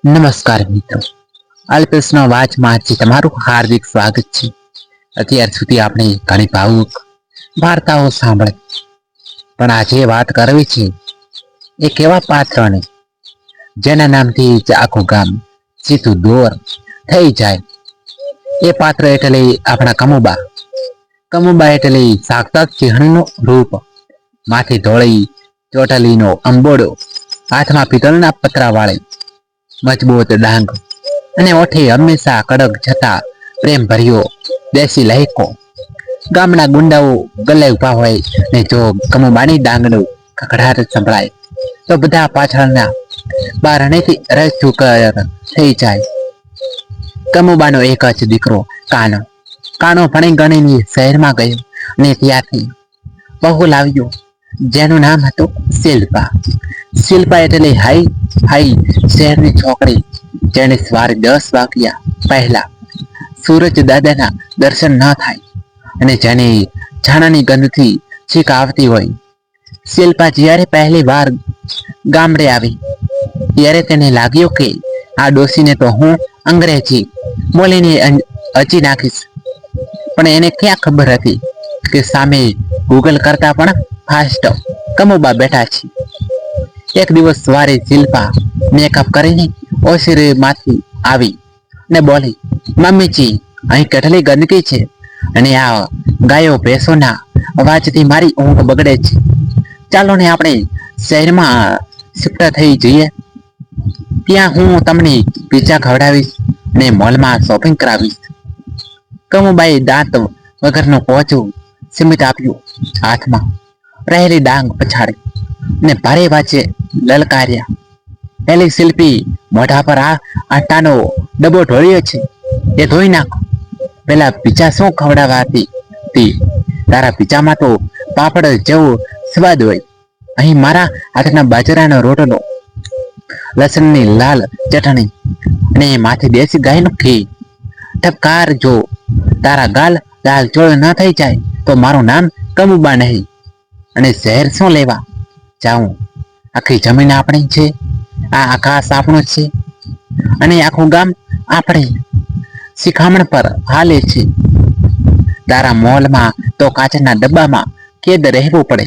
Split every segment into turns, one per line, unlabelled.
નમસ્કાર મિત્રો, અલ્પેશનો વાચમાં આજે તમારું હાર્દિક સ્વાગત છે. અત્યાર સુધી આપણે ઘણી ભાવુક વાર્તાઓ સાંભળી, પણ આજે વાત કરવી છે એક એવા પાત્રની જેના નામથી આખું ગામ સીધું દોર થઈ જાય. એ પાત્ર એટલે આપણા કમુબા. કમુબા એટલે સાક્ષાત સિંહણનું રૂપ. માથે ધોળી ચોટલીનો અંબોડો, હાથમાં પિત્તળના પતરા વાળી મજબૂત ડાંગ અને ઓઠે હંમેશા કડક છતાં પ્રેમ ભર્યો દેશી લહેકો. ગામના ગુંડાઓ ગલે ઉભા હોય ને જો કમુબાની ડાંગનું ખખડાટ સંભળાય તો બધા પાછળના બારણેથી રસ્તું થઈ જાય. કમુબાનો એક જ દીકરો કાનો. કાનો ભણી ગણીને શહેરમાં ગયો અને ત્યાંથી બહુ લાવ્યો જેનું નામ હતું શિલ્પા. શિલ્પા એટલે હાઈ શહેરની છોકરી જેને સવારે 10 વાગ્યા પહેલા સૂરજ દાદાના દર્શન ન થાય અને જેને છાણાની ગંધથી છીક આવતી હોય. શિલ્પા જ્યારે પહેલી વાર ગામડે આવી ત્યારે તેને લાગ્યું કે આ ડોસીને તો હું અંગ્રેજી બોલીને હજી નાખીશ, પણ એને ક્યાં ખબર હતી કે સામે ગૂગલ કરતા પણ ફાસ્ટ કમુબા બેઠા છે. એક દિવસ સવારે શિલ્પા મેકઅપ કરીને ઓસરીમાંથી આવી ને બોલી, મમ્મીજી, અહીં કેટલી ગંદકી છે અને આ ગાયો ભેંસોના અવાજથી મારી ઊંઘ બગડે છે. ચાલો ને આપણે શહેરમાં શિફ્ટ થઈ જઈએ. ત્યાં હું તમને પીઝા ખવડાવીશ ને મોલમાં શોપિંગ કરાવીશ. કમુબાઈ દાંત વગરનું પોચું સીમિત આપ્યું, હાથમાં રહેલી ડાંગ પછાડી ને ભારે વાંચે લલકાર્યા, પેલી શિલ્પી મોઢા પર આ આટાનો ડબ્બો ઢોળ્યો છે, એ ધોઈ નાખો. પેલા પીઝા શું ખવડાવાતી હતી? તારા પીઝામાં તો પાપડ જેવો સ્વાદ હોય. અહીં મારા હાથના બાજરાનો રોટલો, લસણની લાલ ચટણી અને માથે દેશી ગાયનું ઘી. ઠપકાર, જો તારા ગાલ દાલ ચોળ ન થઈ જાય તો મારું નામ કમુબા નહીં. અને શહેર શું લેવા જાઉં? આખી જમીન આપણી છે, આ આકાશ આપણું છે અને આખું ગામ આપણે શિખામણ પર હાલે છે. તારા મોલમાં તો કાચના ડબ્બામાં કેદ રહેવું પડે.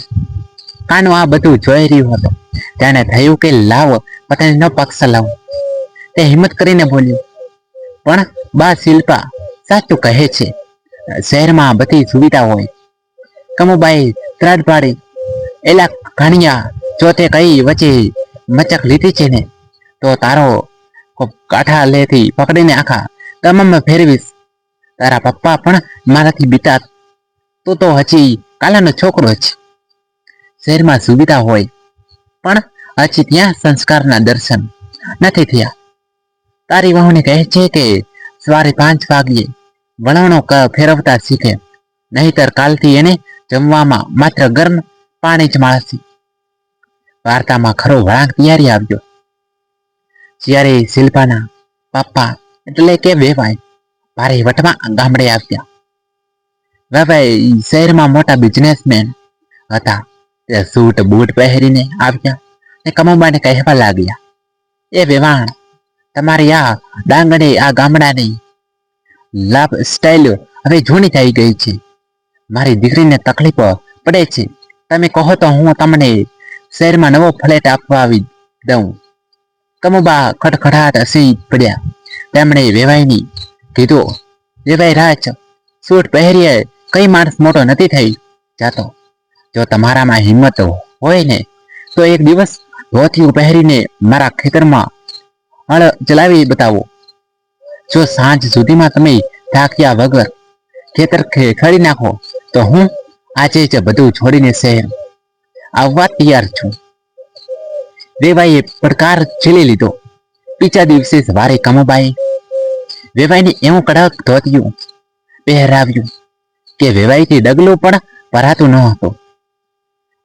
કાનો આ બધું જોઈ રહ્યો હતો. તેને થયું કે લાવ પત્નીનો પક્ષ લાવું. તે હિંમત કરીને બોલ્યો, પણ બા શિલ્પા સાચું કહે છે, શહેરમાં બધી સુવિધા હોય. કમુબાઈ ત્રાડ પાડી, એલા ઘણિયા, જો તે કઈ વચ્ચે મચક લીધી છે ને તો તારો કાંઠા લેથી પકડીને આખા ગામમાં ફેરવીશ. તારા પપ્પા પણ મારાથી બીતા. તું તો હજી કાલાનો છોકરો છે. શહેરમાં સુવિધા હોય પણ હજી ત્યાં સંસ્કારના દર્શન નથી થયા. તારી વહુને કહે છે કે સવારે 5 વાગ્યે વલણો ફેરવતા શીખે, નહીતર કાલથી એને જમવામાં માત્ર ગરમ પાણી જ મળશે. વાર્તામાં ખરો વળાંક ત્યારે આવ્યો જ્યારે શિલ્પાના પપ્પા એટલે કે વેવાઈ ભારે વટમાં ગામડે આવ્યા. વેવાઈ શહેરમાં મોટા બિઝનેસમેન હતા. તે સૂટ બૂટ પહેરીને આવ્યા ને કમુબાને કહેવા લાગ્યા, એ વેવાણ, તમારી આ ડાંગણી આ ગામડાની લાભ સ્ટાઇલ હવે જૂની થઈ ગઈ છે. મારી દીકરીને તકલીફ પડે છે. તમે કહો તો હું તમને શહેરમાં નવો ફ્લેટ આપવાવી દઉં. કમુબા ખડખડાટ હસી પડ્યા. તેમણે વેવાઈની કીધું, વેવાઈ રાજ, સૂટ પહેરીએ કઈ માણસ મોટો નથી થઈ જતો. જો તમારામાં હિંમત હોય ને તો એક દિવસ ધોતિયું પહેરીને મારા ખેતરમાં હળ ચલાવી બતાવો. જો સાંજ સુધીમાં તમે થાક્યા વગર ખેતર ખેડી નાખો તો હું આજે જ બધું છોડીને શહેર આવવા તૈયાર છું. વેવાઈએ પડકાર ઝીલી લીધો. બીજા દિવસે સવારે કમુબાઈ વેવાઈને એવું કડક ધોતિયું પહેરાવ્યું કે વેવાઈથી ડગલું પણ ભરાતું ન હતું.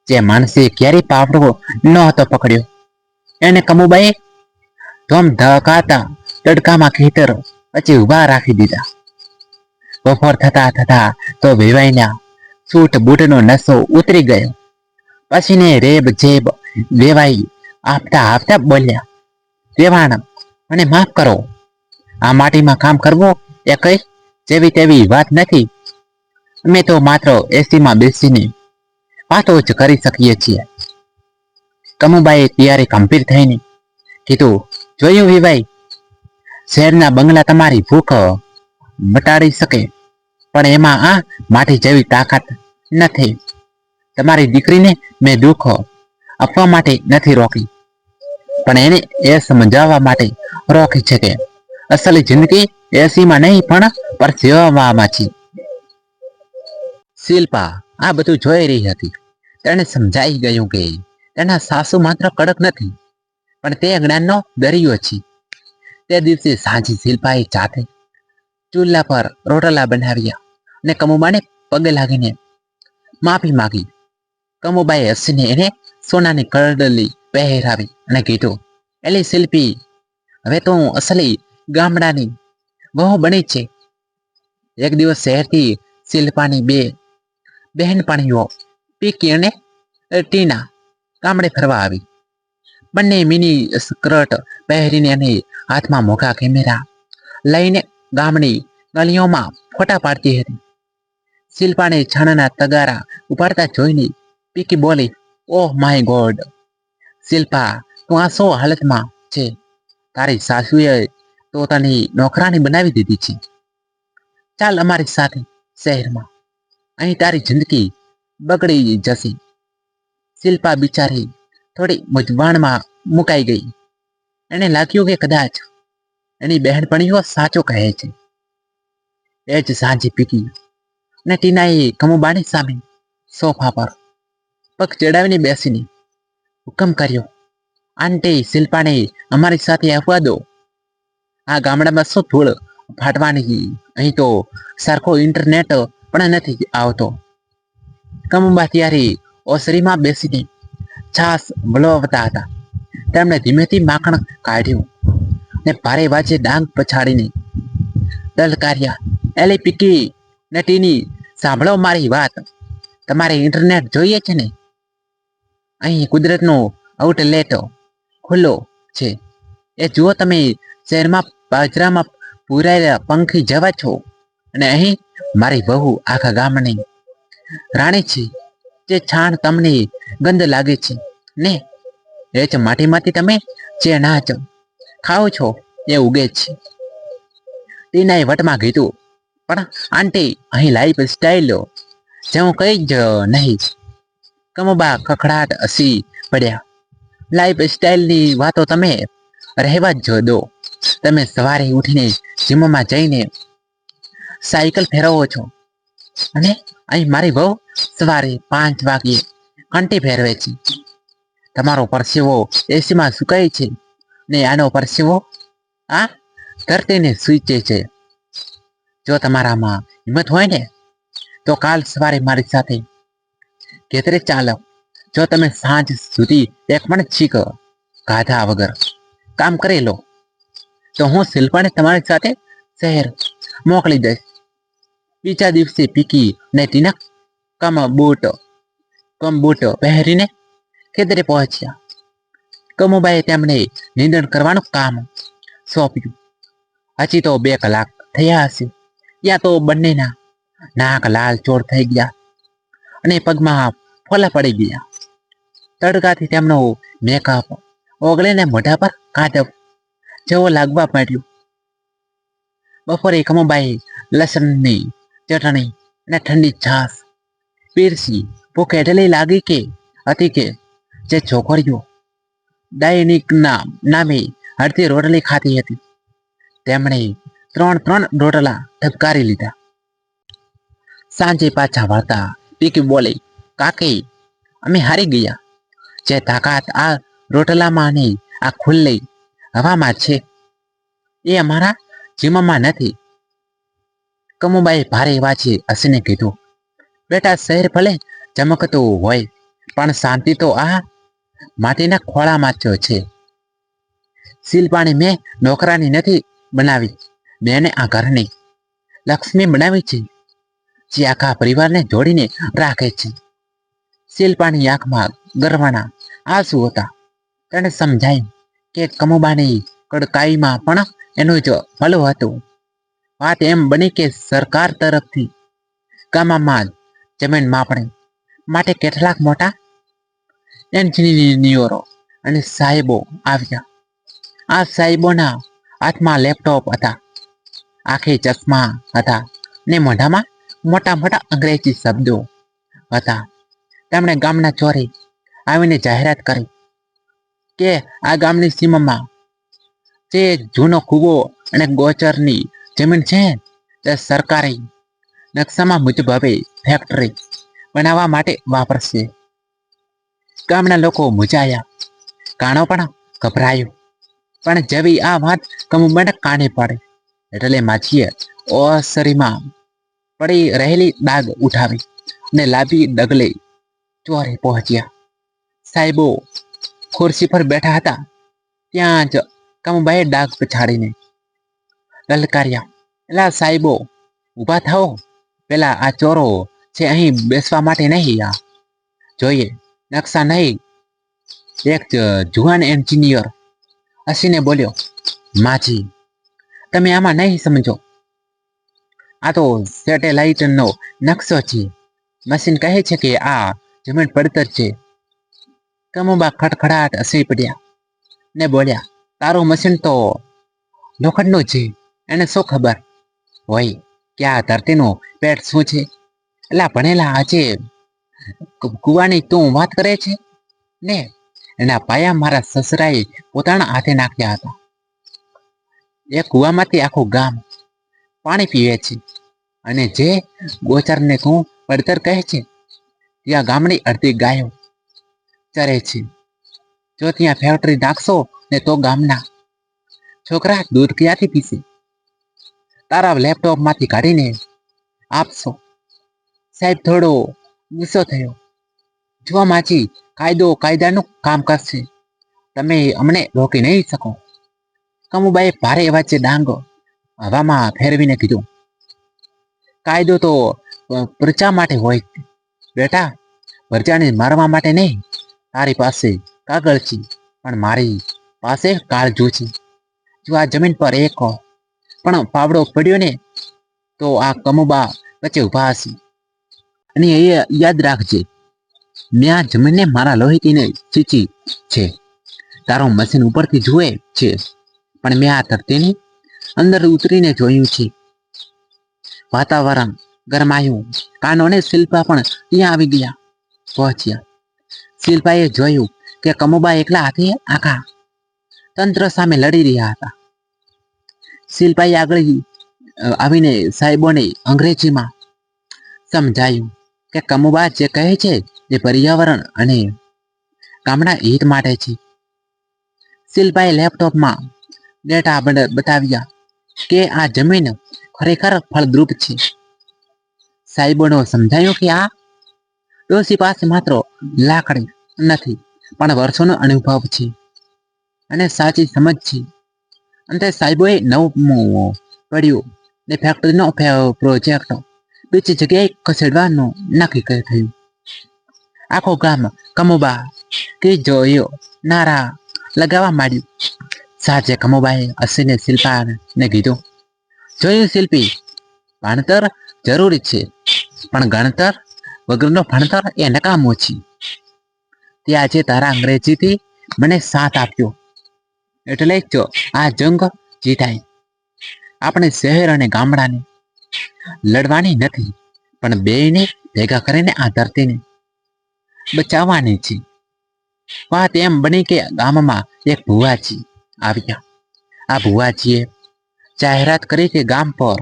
જે માણસે ક્યારેય પાવડો ન હતો પકડ્યો એને કમુબાઈએ ધોમ ધકાતા તડકામાં ખેતર વચ્ચે ઉભા રાખી દીધા. બપોર થતા તો વેવાઈના સૂટ બૂટનો નશો ઉતરી ગયો. પછીને રેબ જેબ વેવાઈ આપતા બોલ્યા, વેવાણ, મને માફ કરો, આ માટીમાં કામ કરવું એ કઈ જેવી તેવી વાત નથી. અમે તો માત્ર એસીમાં બેસીને વાતો જ કરી શકીએ છીએ. કમુબાઈએ ત્યારે ગંભીર થઈને કીધું, જોયું વિભાઈ, શહેરના બંગલા તમારી ભૂખ મટાડી શકે, પણ એમાં આ માટી જેવી તાકાત નથી. તમારી દીકરીને મેં દુઃખ આપવા માટે નથી રોકી, પણ એને એ સમજાવવા માટે રોકી છે કે અસલી જિંદગી એસીમાં નહીં પણ પરસેવામાં છે. શિલ્પા આ બધું જોઈ રહી હતી. તેને સમજાઈ ગયું કે તેના સાસુ માત્ર કડક નથી, પણ તે જ્ઞાનનો દરિયો છે. તે દિવસે સાંજે શિલ્પાએ જાતે ચૂલા પર રોટલા બનાવ્યા અને કમુબાને પગે લાગીને માફી માંગી. કમુબાએ હસીને એને સોનાની કરડલી પહેરાવી અને કીધું, એલી શિલ્પી, હવે તો હું અસલી ગામડાની વહુ બની છે. એક દિવસ શહેરથી શિલ્પાની બે બહેનપણીઓ પીકી અને ટીના ગામડે ફરવા આવી. બંને મિની સ્કર્ટ પહેરીને અને હાથમાં મોટા કેમેરા લઈને ગામની ગલીઓમાં ફોટા પાડતી હતી. શિલ્પાને છાણાના તગારા ઉપાડતા જોઈને પીકી બોલી, ઓહ માય ગોડ, શિલ્પા, તું આ શો હાલતમાં છે? તારી સાસુએ તો તને નોકરાની બનાવી દીધી છે. ચાલ અમારી સાથે શહેરમાં, અહીં તારી જિંદગી બગડી જશે. શિલ્પા બિચારી થોડી મૂંઝવણમાં મુકાઈ ગઈ. એને લાગ્યું કે કદાચ એની બહેનપણીઓ સાચો કહે છે. એ જ સાંજે પીકી અને ટીનાએ કમુબાની સામે સોફા પર પગ ચડાવીને બેસીને હુકમ કર્યો, આંટી, શિલ્પાને અમારી સાથે આવવા દો. આ ગામડામાં શું ધૂળ ફાટવાની, અહીં તો સરખો ઇન્ટરનેટ પણ નથી આવતો. કમુબા ત્યારે ઓસરીમાં બેસીને છાસ વલોવતા હતા. તેમણે ધીમેથી માખણ કાઢ્યું ને ભારે વાજે ડાંગ પછાડીને દલકાર્યા, એલી પીકી ને ટીની, સાંભળો મારી વાત. તમારે ઇન્ટરનેટ જોઈએ છે ને? અહીં કુદરતનો આઉટલેટ ખુલ્લો છે. એ જુઓ, તમે શહેરમાં બાજરામાં પૂરાયેલા પંખી જેવા છો, અને અહીં મારી વહુ આખા ગામની રાણી છે. જે છાણ તમને ગંધ લાગે છે ને, એ જ માટીમાંથી તમે જે અનાજ ખાઓ છો એ ઉગે છે. ટીનાએ વટમાં કીધું, પણ આંટી, અહીં લાઈફ સ્ટાઈલ જેવું કંઈ જ નહીં. કમુબા ખખડાટ હસી પડ્યા. લાઈફ સ્ટાઈલની વાતો તમે રહેવા જ દો. તમે સવારે ઉઠીને જીમમાં જઈને સાયકલ ફેરવો છો, અને અહીં મારી વહુ સવારે 5 વાગ્યે ઘંટી ફેરવે છે. તમારો પરસેવો એસીમાં સુકાય છે ને આનો પરસેવો આ ધરતીને સૂચે છે. જો તમારામાં હિંમત હોય ને તો કાલ સવારે મારી સાથે ખેતરે ચાલો. જો તમે સાંજ સુધી એક પણ છીક ગાધા વગર કામ કરી લો તો હું શિલ્પાને તમારી સાથે શહેર મોકલી દઈશ. બીજા દિવસે પીકી ને ટીના કમબૂટ પહેરીને ખેતરે પહોંચ્યા. કમુબાએ તેમને નિંદણ કરવાનું કામ સોંપ્યું. હજી તો 2 કલાક થયા હશે, ત્યાં તો બંનેના નાક લાલ ચોળ થઈ ગયા અને પગમાં ફોલા પડી ગયા. તડકાથી તેમનો મેકઅપ ઓગળીને મોઢા પર કાદવ જેવો લાગવા માંડ્યો. બપોરે કમુબાએ લસણની ચટણી અને ઠંડી છાશ પીરસી. ભૂખ એટલી લાગી કે હતી કે જે છોકરીઓ ડાયનિકના નામે અડધી રોટલી ખાતી હતી, તેમણે 3 રોટલા ઠપકારી લીધા. સાંજે પાછા વળતા પીકી બોલી, કાકી, અમે હારી ગયા. જે તાકાત આ રોટલામાં અને આ ખુલ્લી હવામાં છે, એ અમારા જીમમાં નથી. કમુબાએ ભારે વાંચે હસીને કીધું, બેટા, શહેર ભલે ચમકતું હોય, પણ શાંતિ તો આ માટીના ખોળામાં જ છે. શિલ્પાને મેં નોકરાની નથી બનાવી, મેં આ ઘરની લક્ષ્મી બનાવી છે, જે આખા પરિવારને જોડીને રાખે છે. શિલ્પાની આંખમાં ગર્વના આંસુ હતા. તેને સમજાયું કે કમુબાની કડકાઈમાં પણ એનું જ ભલું હતું. વાત એમ બની કે સરકાર તરફથી ગામમાં જમીન માપણી માટે કેટલાક મોટા એન્જિનિયરો અને સાહેબો આવ્યા. આ સાહેબોના હાથમાં લેપટોપ હતા, આંખે ચશ્મા હતા ને મોઢામાં મોટા મોટા અંગ્રેજી શબ્દો હતા. તેમણે ગામના ચોરે આવીને જાહેરાત કરી કે આ ગામની સીમામાં જે જૂનો કૂવો અને ગોચરની જમીન છે તે સરકારી નકશામાં મુજબ હવે ફેક્ટરી બનાવવા માટે વાપરશે. ગામના લોકો મૂંઝાયા, કાણો પણ ગભરાયો. પણ જેવી આ વાત કમુબાના કાને પડે એટલે માછીએ ઓસરીમાં પડી રહેલી દાગ ઉઠાવી અને લાંબી ડગલે ચોરે પહોંચ્યા. સાહેબો ખુરશી પર બેઠા હતા ત્યાં જ કમુબાએ ડાઘ પછાડીને લલકાર્યા, એલા સાહેબો ઊભા થાઓ, પેલા આ ચોરો છે અહીં બેસવા માટે નહીં, આ જોઈએ નકશા નહીં. એક જુવાન એન્જિનિયર હસીને બોલ્યો, માજી તમે આમાં નહીં સમજો, આ તો સેટેલાઇટનો નકશો છે. મશીન કહે છે કે આ જમીન પડતર છે. કમુબા ખડખડાટ હસી પડ્યા ને બોલ્યા, તારું મશીન તો લોખંડનું છે, એને શું ખબર હોય કે આ ધરતીનું પેટ શું છે? એટલે ભણેલા આજે કુવાની તું વાત કરે છે ને? એના પાયા મારા સસરાએ પોતાના હાથે નાખ્યા હતા. એ કુવામાંથી આખું ગામ પાણી પીવે છે, અને જે ગોચરને તું પડતર કહે છે ત્યાં ગામની અડધી ગાયો ચરે છે. જો ત્યાં ફેક્ટરી નાખશો ને તો ગામના છોકરા દૂધ ક્યાંથી પીશે? તારા લેપટોપમાંથી કાઢીને આપશો. સાહેબ થોડો ગુસ્સો થયો. જો માજી કાયદો કાયદાનું કામ કરશે, તમે અમને રોકી નહીં શકો. કમુબાએ ભારે અવાજે ડાંગ હવામાં ફેરવીને કીધું, કાયદો તો પ્રજા માટે હોય બેટા, પ્રજાને મારવા માટે નહીં. તારી પાસે કાગળ છે પણ મારી પાસે કાળજું છે. જો આ જમીન પર એક પણ પાવડો પડ્યો ને તો આ કમુબા વચ્ચે ઊભા હશે. અને એ યાદ રાખજે, મેં આ જમીનને મારા લોહીતીને ચીચી છે. તારો મશીન ઉપરથી જુએ છે પણ મેં આ ધરતીની અંદર ઉતરીને જોયું છે. વાતાવરણ ગરમાયું. કાનો અને શિલ્પા પણ ત્યાં આવી ગયા પહોંચ્યા. શિલ્પાએ જોયું કે કમુબા એકલા હાથે આખા તંત્ર સામે લડી રહ્યા હતા. શિલ્પાએ આગળ આવીને સાહેબોને અંગ્રેજીમાં સમજાયું કે કમુબા જે કહે છે એ પર્યાવરણ અને ગામના હિત માટે છે. શિલ્પાએ લેપટોપમાં ડેટા બતાવ્યા કે આ જમીન ખરેખર ફળદ્રુપ છે. સાહેબોનો સમજાયું કે આ ડોશી પાસે માત્ર લાકડી નથી પણ વર્ષોનો અનુભવ છે અને સાચી સમજ છે. અંતે સાહેબોએ નવું પડ્યું ને ફેક્ટરીનો પ્રોજેક્ટ બીજી જગ્યાએ ખસેડવાનું નક્કી થયું. આખો ગામ કમુબા કે જોયો નારા લગાવવા માંડ્યું. સાંજે કમુબાએ હસીને શિલ્પાને કીધું, જોયું શિલ્પી, ભણતર જરૂરી છે પણ ગણતર વગરનો ભણતર એ નકામો છે. તે આજે તારા અંગ્રેજીથી મને સાથ આપ્યો એટલે જ આ જંગ જીતાય. આપણે શહેર અને ગામડાને લડવાની નથી પણ બેયને ભેગા કરીને આ ધરતીને બચાવવાની છે. વાત એમ બની કે ગામમાં એક ભુવાજી આવ્યા. આ ભુવાજીએ જાહેરાત કરી કે ગામ પર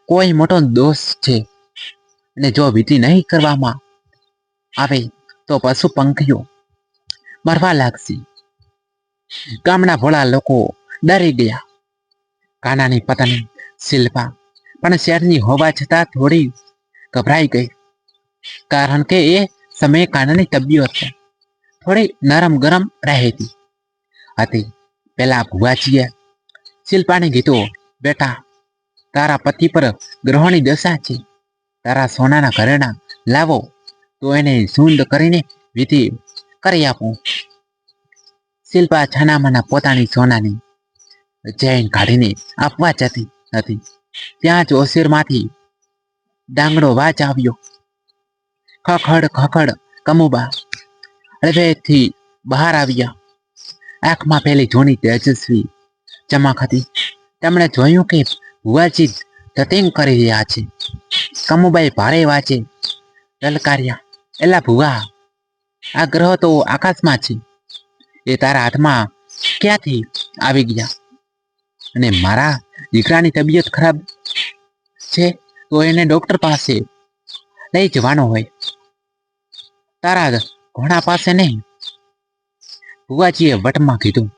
કોઈ મોટો દોષ છે અને જો વિધિ નહીં કરવામાં આવે તો પશુ પંખીઓ મરવા લાગશે. ગામના ભોળા લોકો ડરી ગયા. કાનાની પત્ની શિલ્પા પણ શહેરની હોવા છતાં થોડી ગભરાઈ ગઈ, કારણ કે એ સમયે કાનાની તબિયત થોડી નરમ ગરમ રહેતી હતી. પેલા ભુવાજીએ શિલ્પાને કીધું, બેટા તારા પતિ પર ગ્રહોની દશા છે. તારા સોનાના ઘરેણા લાવો તો એને સૂંદ કરીને વિધિ કરી આપું. શિલ્પા છાનામાના પોતાની સોનાની ચેન કાઢીને આપવા જતી હતી. ત્યાં જ ઓસેરમાંથી ડાંગડો વાચ આવ્યો. ખખડ ખખડ કમુબા હૃદયથી બહાર આવ્યા. આંખમાં પેલી જૂની તેજસ્વી ચમક હતી. તેમણે જોયું કે ભુવાજી ધતિંગ કરી રહ્યા છે. કમુબાઈ ભારે વાંચે લલકાર્યા, એલા ભુવા, આ ગ્રહ તો આકાશમાં છે, એ તારા હાથમાં ક્યાંથી આવી ગયા? અને મારા દીકરાની તબિયત ખરાબ છે તો એને ડોક્ટર પાસે લઈ જવાનો હોય, તારા ઘોડા પાસે નહીં. ભુવાજીએ વટમાં કીધું,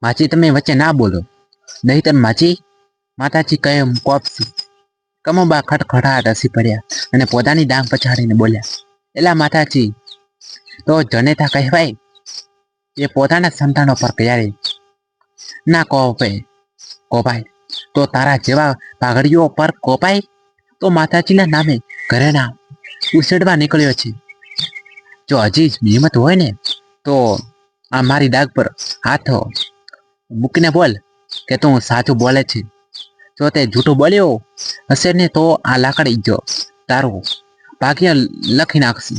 માજી તમે વચ્ચે ના બોલો, નહીતર માજી માતાજી કહે હું કોપસી. કમુબા ખટખટાટ હસી પડ્યા અને પોતાની ડાંગ પછાડીને બોલ્યા, એલા માતાજી, તો જનેતા કહેવાય, એ પોતાના સંતાનો પર ક્યારે ના કોપાય, તો તારા જેવા પાઘડીઓ પર કોપાય? તો માતાજીના નામે ઘરેણા ઉછેડવા નીકળ્યો છે. જો હજી જ હિંમત હોય ને તો આ મારી ડાગ પર હાથ મૂકીને બોલ કે તું સાચું બોલે છે. જો તે જૂઠું બોલ્યો હશે ને તો આ લાકડી જો તારું ભાગ્ય લખી નાખશે.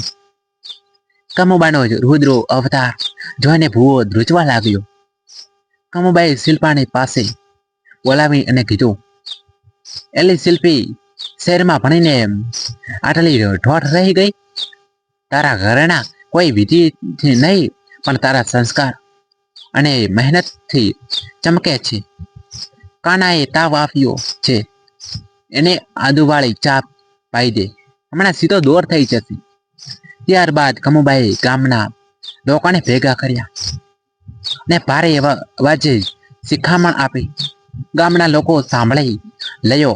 કમુબાનો રુદ્રો અવતાર જોઈને ભૂવો ધ્રુજવા લાગ્યો. કમુબાઈ શિલ્પાની પાસે બોલાવી અને કીધું, એલી શિલ્પી, શહેરમાં ભણીને આટલી ઠોઠ રહી ગઈ? તારા ઘરેણા કોઈ વિધિથી નહીં પણ તારા સંસ્કાર અને મહેનતથી ચમકે છે. કાનાએ તાવ આવ્યો છે, એને આદુવાળી ચા પાઈ દે, હમણાં સીધો દોર થઈ જશે. ત્યારબાદ કમુબાઈએ ગામના લોકોને ભેગા કર્યા ને ભારે અવાજે શિખામણ આપી. ગામના લોકો સાંભળી લયો,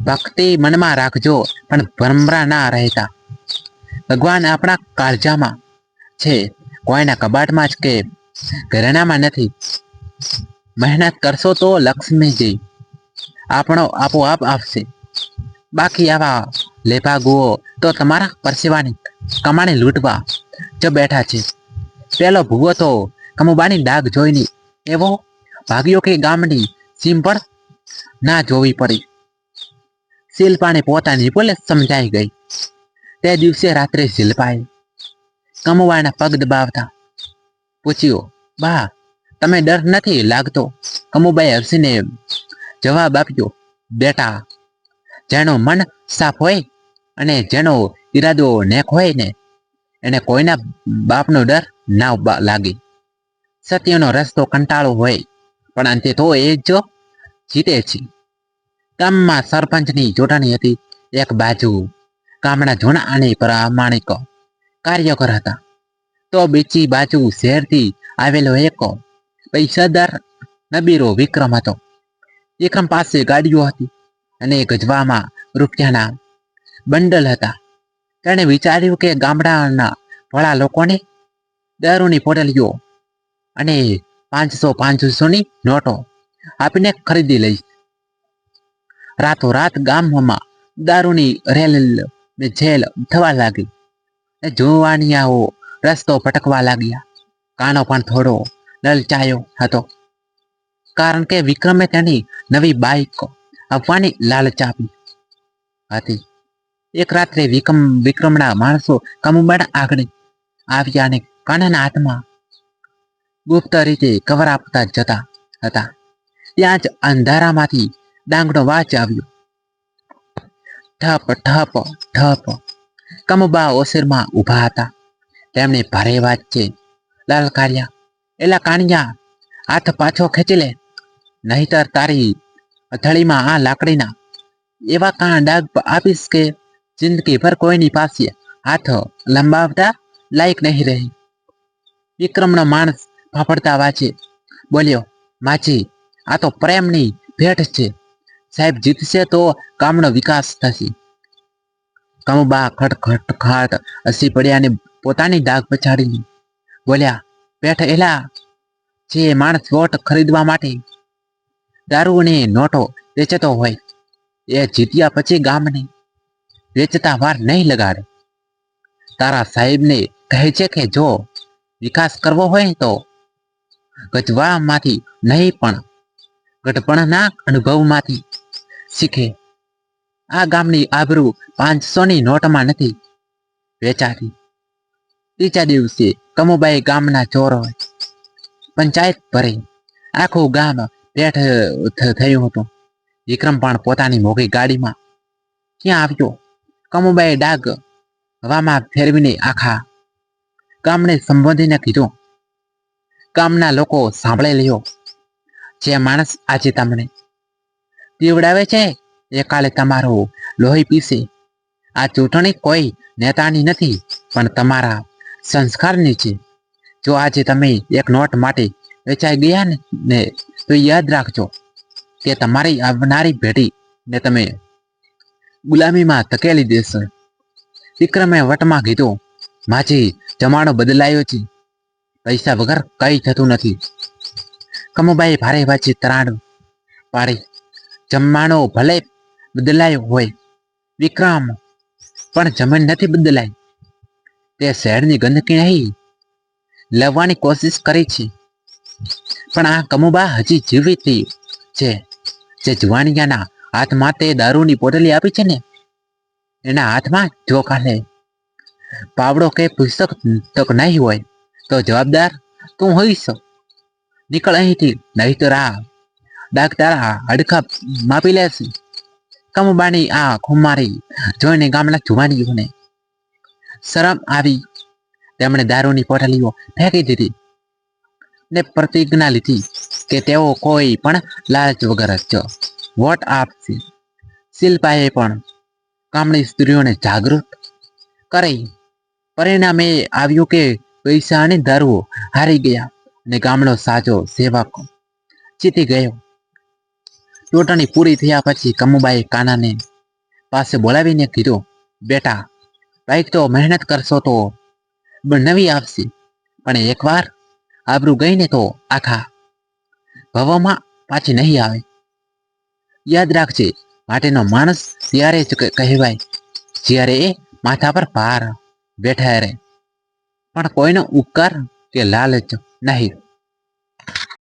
ભક્તિ મનમાં રાખજો પણ ભ્રમરા ના રહેતા. ભગવાન આપણા કાળજામાં છે, કોઈના કબાટમાં જ કે ઘરેણામાં નથી. મહેનત કરશો તો લક્ષ્મીજી આપણો આપોઆપ આવશે. બાકી આવા લેભાગુઓ તો તમારા પરસેવાની કમાણી લૂંટવા જ બેઠા છે. પેલો ભૂવો તો કમુબાની ડાગ જોઈને એવો ભાગ્યો કે ગામની સીમ પણ ના જોવી પડી. શિલ્પાને પોતાની ભૂલ સમજાઈ ગઈ. તે દિવસે રાત્રે શિલ્પાએ કમુબાના પગ દબાવતા પૂછ્યું, બા, તમે ડર નથી લાગતો? કમુબાઈ હસીને જવાબ આપ્યો, બેટા, જેનું મન સાફ હોય અને જેનો ઈરાદો નેક હોય ને એને કોઈના બાપનો ડર ના લાગે. સત્યનો રસ્તો કંટાળો હોય પણ અંતે તો એ જ જીતે છે. ગામમાં સરપંચની ચૂંટણી હતી. એક બાજુ ગામના જૂના અને પ્રામાણિક કાર્યકર હતા, તો બીજી બાજુ શહેરથી આવેલો એક પૈસાદાર નબીરો વિક્રમ હતો. વિક્રમ પાસે ગાડીઓ હતી અને ગજવામાં રૂપિયાના બંડલ હતા. તેણે વિચાર્યું કે ગામડાના ભોળા લોકોને દારૂની પોટલીઓ અને 500-500ની નોટો આપીને ખરીદી લઈશ. રાતોરાત ગામમાં દારૂની રેલ ને જેલ થવા લાગી. જુવાનિયાઓ રસ્તો ભટકવા લાગ્યા. કાનો પણ થોડો લલચાયો હતો, કારણ કે વિક્રમે તેની નવી બાઇક આપવાની લાલચ આપી હતી. એક રાત્રે વિક્રમના માણસો કમુબાના આંગણે આવ્યા અને કાનાના હાથમાં ગુપ્ત રીતે કવર આપતા જતા હતા. ત્યાં જ અંધારામાંથી ડાંગનો વાચ આવ્યો, ઠપ ઠપ ઠપ. કમુબા ઓસેરમાં ઊભા હતા. તેમણે ભારે વાચે લલકાર્યા, એલા કાણિયા, હાથ પાછો ખેંચી લે, નહીતર તારી અથડીમાં આ લાકડીના એવા કાં ડાઘ આપીશ કે જિંદગીભર કોઈની પાસે હાથ લંબાવતા લાયક નહીં રહી. વિક્રમનો માણસ ફાફડતા વાંચે બોલ્યો, માજી, આ તો પ્રેમની ભેટ છે. સાહેબ જીતશે તો ગામનો વિકાસ થશે. કમુબા ખટખટાટ હસી પડ્યા અને પોતાની ડાઘ પછાડીને બોલ્યા, બેઠ એલા, જે માણસ વોટ ખરીદવા માટે દારૂ અને નોટો વેચતો હોય એ જીત્યા પછી ગામને વેચતા વાર નહીં લગાડે. તારા સાહેબને કહે છે કે જો વિકાસ કરવો હોય તો ગજવામાંથી નહીં પણ ગઢપણના અનુભવમાંથી શીખે. આ ગામની આબરૂ 500ની નોટમાં નથી વેચાતી. ત્રીજા દિવસે કમુબાઈ ગામના ચોરો પંચાયત ભરી. આખું ગામ ભેટ થયું હતું. વિક્રમ પણ પોતાની મોઘી ગાડીમાં ક્યાં આવ્યો. કમુબાઈ ડાગ હવામાં ફેરવીને આખા ગામને સંબોધીને કીધું, ગામના લોકો સાંભળે લ્યો. જે માણસ આજે તમને પીવડાવે છે એ કાલે તમારું લોહી પીશે. આ ચૂંટણી કોઈ નેતાની નથી, પણ તમારા સંસ્કારની છે. જો આજે તમે એક નોટ માટે વેચાઈ ગયા ને તો યાદ રાખજો કે તમારી આવનારી પેઢીને તમે ગુલામીમાં ધકેલી દેશો. વિક્રમે વટમાં કીધું, માજી, જમાનો બદલાયો છે. પૈસા વગર કઈ થતું નથી. કમુબાઈ ભારે વાંચી તરાડ પાડી, જમાનો ભલે બદલાયો હોય વિક્રમ, પણ જમીન નથી બદલાઈ. તે શહેરની ગંદકી નહીં લાવવાની કોશિશ કરી છે, પણ આ કમુબા હજી જીવિત છે. જે જુવાનિયાના હાથમાં તે દારૂની પોટલી આપી છે ને, એના હાથમાં જો કાલે પાવડો કે પુસ્તક તક નહીં હોય તો જવાબદાર તું હોઈશ. નીકળ અહીંથી, નહીતર આ ડાક તારા હાડકા માપી લેશે. કમુબાની આ ખુમારી જોઈને ગામના જુવાનીઓને શરમ આવી. તેમણે દારૂની પોટલીઓ ફેંકી દીધી ને પ્રતિજ્ઞા લીધી કે તેઓ કોઈ પણ લાલચ વગર જ વોટ આપશે. શિલ્પાએ પણ ગામની સ્ત્રીઓને જાગૃત કરી. પરિણામે આવ્યું કે પૈસા અને દારૂ હારી ગયા અને ગામનો સાચો સેવક જીતી ગયો. ચૂંટણી પૂરી થયા પછી કમુબાઈ કાનાને પાસે બોલાવીને કીધું, બેટા, બાઈક તો મહેનત કરશો તો નવી આવશે, પણ એકવાર આબરૂ ગઈ ને તો આખા ભવમાં પાછી નહીં આવે. યાદ રાખજે, માટેનો માણસ ત્યારે જ કહેવાય જ્યારે એ માથા પર ભાર બેઠા રહે, પણ કોઈનો ઉપકાર કે લાલચ નહીં.